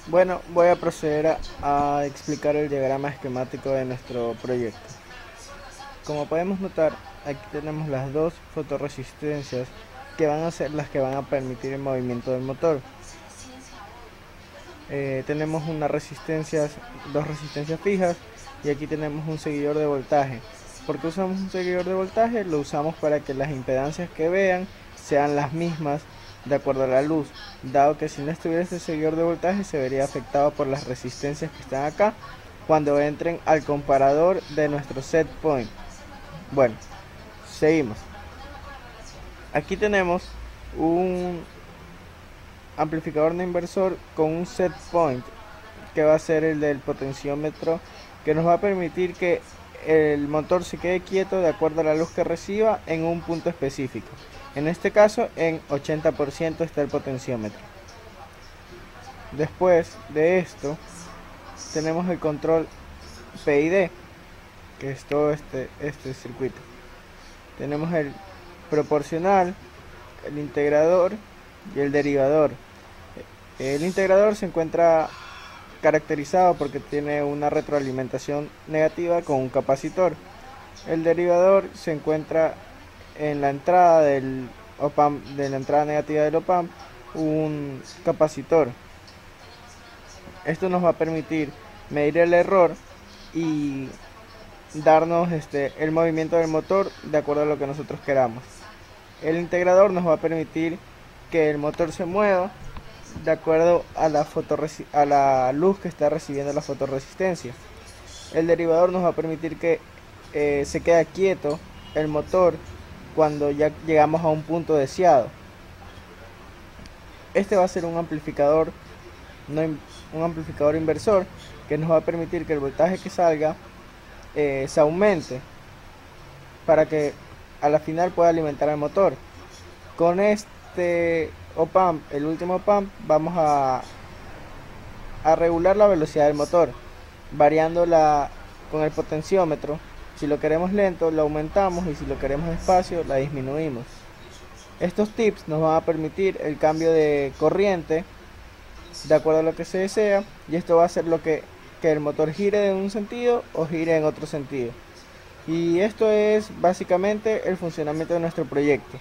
Bueno, voy a proceder a explicar el diagrama esquemático de nuestro proyecto. Como podemos notar, aquí tenemos las dos fotorresistencias que van a ser las que van a permitir el movimiento del motor. Tenemos dos resistencias fijas y aquí tenemos un seguidor de voltaje. ¿Por qué usamos un seguidor de voltaje? Lo usamos para que las impedancias que vean sean las mismas de acuerdo a la luz, dado que si no estuviera este seguidor de voltaje se vería afectado por las resistencias que están acá cuando entren al comparador de nuestro set point. Bueno, seguimos. Aquí tenemos un amplificador no inversor con un set point que va a ser el del potenciómetro, que nos va a permitir que el motor se quede quieto de acuerdo a la luz que reciba en un punto específico. En este caso en 80% está el potenciómetro. Después de esto tenemos el control PID, que es todo este circuito. Tenemos el proporcional, el integrador y el derivador. El integrador se encuentra caracterizado porque tiene una retroalimentación negativa con un capacitor. El derivador se encuentra en la entrada del op-amp, de la entrada negativa del op-amp, un capacitor. Esto nos va a permitir medir el error y darnos el movimiento del motor de acuerdo a lo que nosotros queramos. El integrador nos va a permitir que el motor se mueva de acuerdo a la luz que está recibiendo la fotorresistencia. El derivador nos va a permitir que se quede quieto el motor cuando ya llegamos a un punto deseado. Este va a ser un amplificador, un amplificador inversor, que nos va a permitir que el voltaje que salga se aumente para que a la final pueda alimentar el motor. Con este op-amp, el último op-amp, vamos a regular la velocidad del motor, variándola con el potenciómetro. Si lo queremos lento, lo aumentamos, y si lo queremos despacio, la disminuimos. Estos tips nos van a permitir el cambio de corriente de acuerdo a lo que se desea, y esto va a hacer que el motor gire en un sentido o gire en otro sentido. Y esto es básicamente el funcionamiento de nuestro proyecto.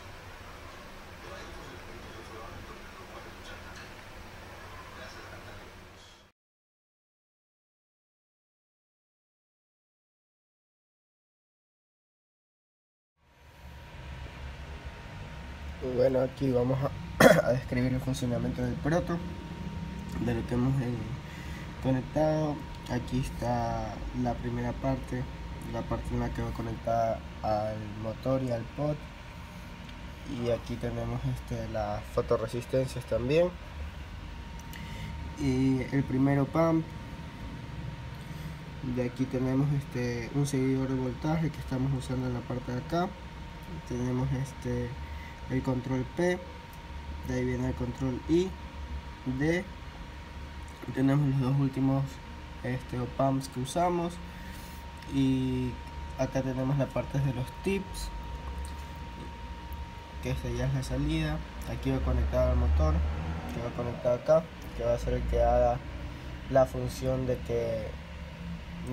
Bueno, aquí vamos a describir el funcionamiento del proto, de lo que hemos conectado. Aquí está la primera parte, la parte en la que va conectada al motor y al pod. Y aquí tenemos las fotorresistencias también. Y el primero pump. De aquí tenemos un seguidor de voltaje que estamos usando en la parte de acá. Tenemos el control P, de ahí viene el control I, D. Tenemos los dos últimos op-amps que usamos, y acá tenemos la parte de los tips, que esta ya es la salida. Aquí va conectado al motor, que va conectado acá, que va a ser el que haga la función de que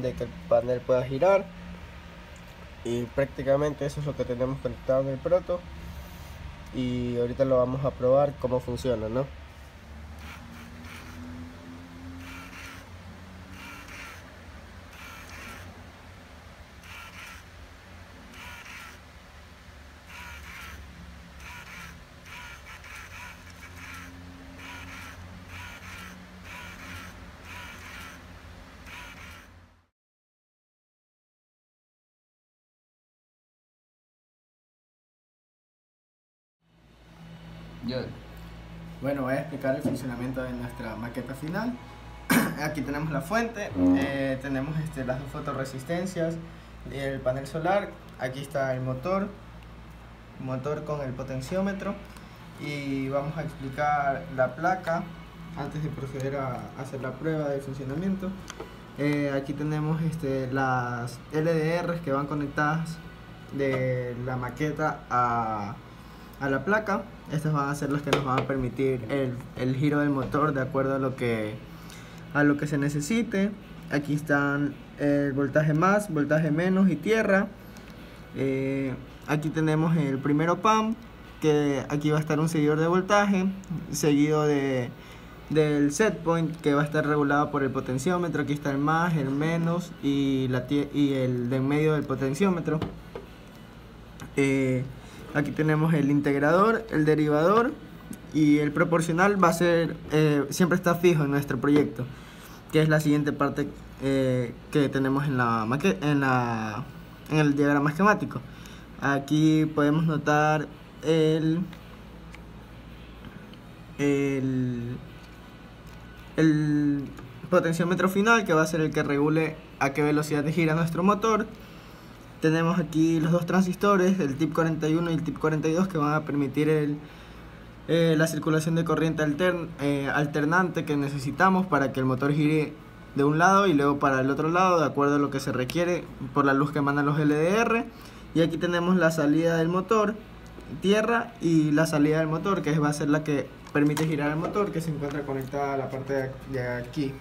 el panel pueda girar. Y prácticamente eso es lo que tenemos conectado en el proto, y ahorita lo vamos a probar cómo funciona, ¿no? Bueno, voy a explicar el funcionamiento de nuestra maqueta final. Aquí tenemos la fuente, tenemos las dos fotorresistencias y el panel solar. Aquí está el motor con el potenciómetro, y vamos a explicar la placa antes de proceder a hacer la prueba de funcionamiento. Aquí tenemos las LDRs que van conectadas de la maqueta a la placa. Estas van a ser las que nos van a permitir el giro del motor de acuerdo a lo que a lo que se necesite. Aquí están el voltaje más, voltaje menos y tierra. Aquí tenemos el primero PAM, que aquí va a estar un seguidor de voltaje, seguido del set point, que va a estar regulado por el potenciómetro. Aquí está el más, el menos y el de en medio del potenciómetro. Aquí tenemos el integrador, el derivador, y el proporcional va a ser, siempre está fijo en nuestro proyecto, que es la siguiente parte que tenemos en el diagrama esquemático. Aquí podemos notar el potenciómetro final, que va a ser el que regule a qué velocidad gira nuestro motor. Tenemos aquí los dos transistores, el tip 41 y el tip 42, que van a permitir la circulación de corriente alternante que necesitamos para que el motor gire de un lado y luego para el otro lado, de acuerdo a lo que se requiere por la luz que emanan los LDR. Y aquí tenemos la salida del motor, tierra, y la salida del motor, que va a ser la que permite girar el motor, que se encuentra conectada a la parte de aquí.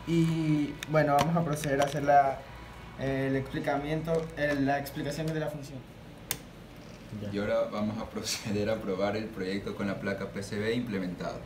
Y bueno, vamos a proceder a hacer la explicación de la función. Y ahora vamos a proceder a probar el proyecto con la placa PCB implementado.